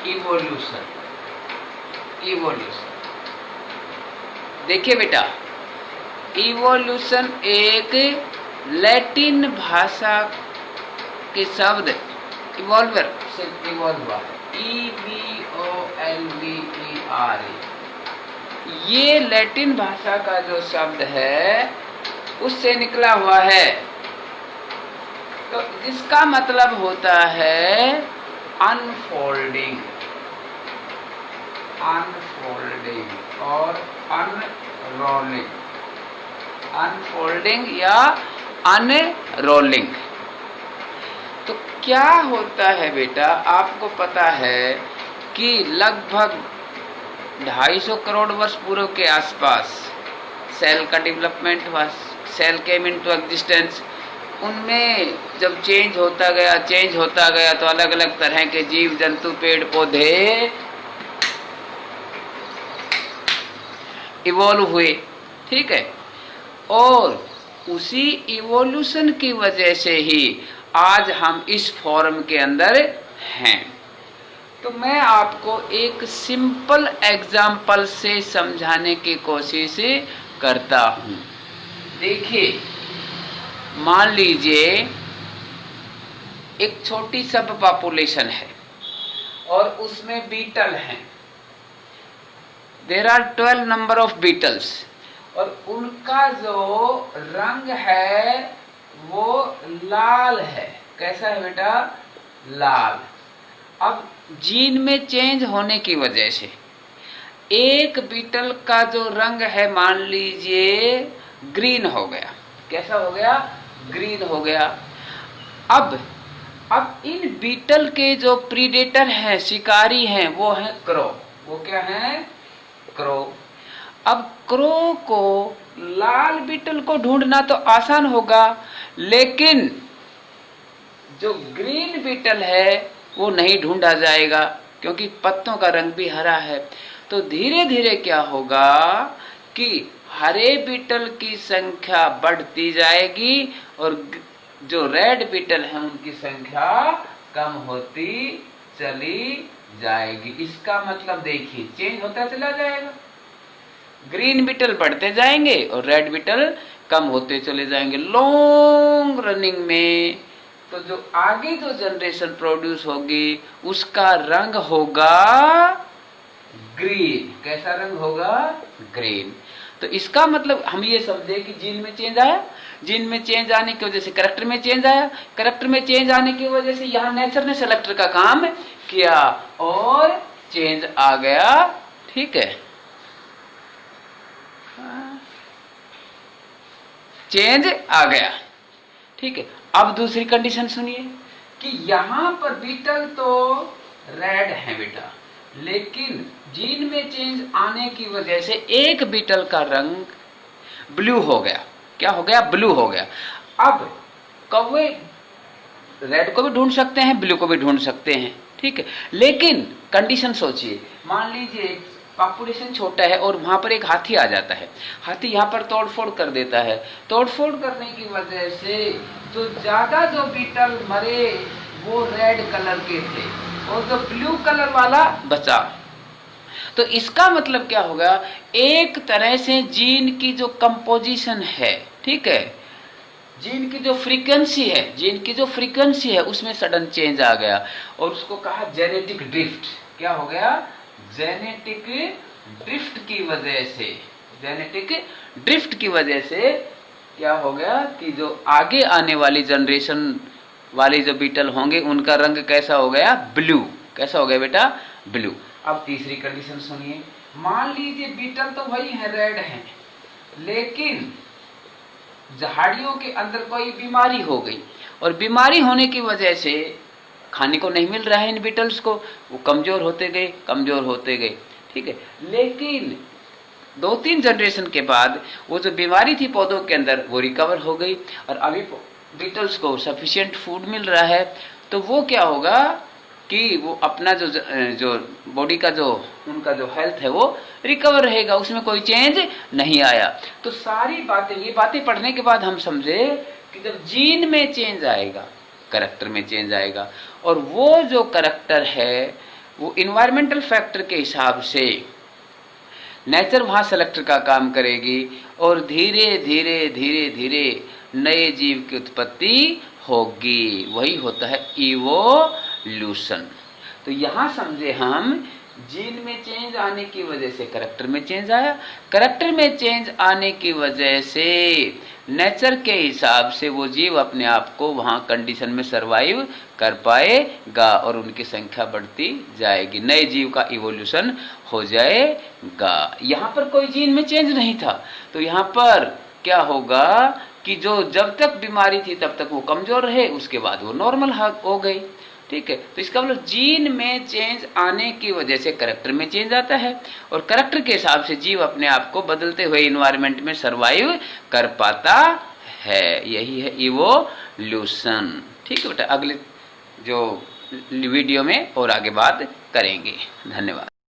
Evolution. Evolution देखिए बेटा, evolution एक लैटिन भाषा के शब्द इवॉल्वर से इवॉल्व हुआ है, EVOLVER। ये लैटिन भाषा का जो शब्द है उससे निकला हुआ है, तो जिसका मतलब होता है अनफोल्डिंग, अनफोल्डिंग और अनरोलिंग, अनफोल्डिंग या अनरोलिंग। तो क्या होता है बेटा, आपको पता है कि लगभग 250 करोड़ वर्ष पूर्व के आसपास सेल का डेवलपमेंट हुआ, सेल केम इनटू एग्जिस्टेंस। उनमें जब चेंज होता गया तो अलग अलग तरह के जीव जंतु पेड़ पौधे इवॉल्व हुए, ठीक है। और उसी इवोल्यूशन की वजह से ही आज हम इस फॉर्म के अंदर हैं। तो मैं आपको एक सिंपल एग्जाम्पल से समझाने की कोशिश करता हूं। देखिए, मान लीजिए एक छोटी सब पॉपुलेशन है और उसमें बीटल हैं। There are 12 number of beetles और उनका जो रंग है वो लाल है। कैसा है बेटा? लाल। अब जीन में चेंज होने की वजह से एक बीटल का जो रंग है मान लीजिए ग्रीन हो गया। कैसा हो गया? ग्रीन हो गया। अब इन बीटल के जो प्रीडेटर हैं, शिकारी हैं, वो हैं क्रो। वो क्या हैं? क्रो। अब क्रो को लाल बीटल को ढूंढना तो आसान होगा, लेकिन जो ग्रीन बीटल है वो नहीं ढूंढा जाएगा क्योंकि पत्तों का रंग भी हरा है। तो धीरे धीरे क्या होगा कि हरे बीटल की संख्या बढ़ती जाएगी और जो रेड बीटल है उनकी संख्या कम होती चली जाएगी। इसका मतलब देखिए, चेंज होता चला जाएगा। ग्रीन बीटल बढ़ते जाएंगे और रेड बीटल कम होते चले जाएंगे। लॉन्ग रनिंग में तो जो आगे जो जनरेशन प्रोड्यूस होगी उसका रंग होगा ग्रीन। कैसा रंग होगा? ग्रीन। तो इसका मतलब हम ये समझे कि जीन में चेंज आया, जीन में चेंज आने की वजह से करैक्टर में चेंज आया, करैक्टर में चेंज आने की वजह से यहाँ नेचर ने सेलेक्टर का काम किया और चेंज आ गया। ठीक है, चेंज आ गया। ठीक है, अब दूसरी कंडीशन सुनिए कि यहां पर बीटल तो रेड है बेटा, लेकिन जीन में चेंज आने की वजह से एक बीटल का रंग ब्लू हो गया। क्या हो गया? ब्लू हो गया। अब कौवे रेड को भी ढूंढ सकते हैं, ब्लू को भी ढूंढ सकते हैं। ठीक है, लेकिन कंडीशन सोचिए, मान लीजिए पॉपुलेशन छोटा है और वहां पर एक हाथी आ जाता है। हाथी यहाँ पर तोड़फोड़ कर देता है। तोड़फोड़ करने की वजह से जो ज्यादा जो बीटल मरे वो रेड कलर के थे और जो ब्लू कलर वाला बचा। तो इसका मतलब क्या होगा? एक तरह से जीन की जो कंपोजिशन है, ठीक है, जीन की जो फ्रीक्वेंसी है उसमें सडन चेंज आ गया और उसको कहा जेनेटिक ड्रिफ्ट। क्या हो गया? जेनेटिक ड्रिफ्ट की वजह से, जेनेटिक ड्रिफ्ट की वजह से क्या हो गया कि जो आगे आने वाली जनरेशन वाले जो बीटल होंगे उनका रंग कैसा हो गया? ब्लू। कैसा हो गया बेटा? ब्लू। अब तीसरी कंडीशन सुनिए, मान लीजिए बीटल तो वही है, रेड है, लेकिन झाड़ियों के अंदर कोई बीमारी हो गई और बीमारी होने की वजह से खाने को नहीं मिल रहा है इन बीटल्स को, वो कमजोर होते गए। ठीक है, लेकिन 2-3 जनरेशन के बाद वो जो बीमारी थी पौधों के अंदर वो रिकवर हो गई और अभी बीटल्स को सफिशिएंट फूड मिल रहा है। तो वो क्या होगा कि वो अपना जो बॉडी का जो उनका जो हेल्थ है वो रिकवर रहेगा, उसमें कोई चेंज नहीं आया। तो सारी बातें, ये बातें पढ़ने के बाद हम समझे कि जब जीन में चेंज आएगा, करैक्टर में चेंज आएगा और वो जो करैक्टर है वो इन्वायरमेंटल फैक्टर के हिसाब से नेचर वहाँ सेलेक्टर का काम करेगी और धीरे धीरे धीरे धीरे नए जीव की उत्पत्ति होगी। वही होता है इवोल्यूशन। तो यहाँ समझे हम, जीन में चेंज आने की वजह से करैक्टर में चेंज आया, करैक्टर में चेंज आने की वजह से नेचर के हिसाब से वो जीव अपने आप को वहाँ कंडीशन में सरवाइव कर पाएगा और उनकी संख्या बढ़ती जाएगी, नए जीव का इवोल्यूशन हो जाएगा। यहाँ पर कोई जीन में चेंज नहीं था, तो यहाँ पर क्या होगा कि जो जब तक बीमारी थी तब तक वो कमजोर रहे, उसके बाद वो नॉर्मल हो गई। ठीक है, तो इसका मतलब जीन में चेंज आने की वजह से करैक्टर में चेंज आता है और करैक्टर के हिसाब से जीव अपने आप को बदलते हुए इन्वायरमेंट में सरवाइव कर पाता है। यही है इवोल्यूशन। ठीक है बेटा, अगले जो वीडियो में और आगे बात करेंगे। धन्यवाद।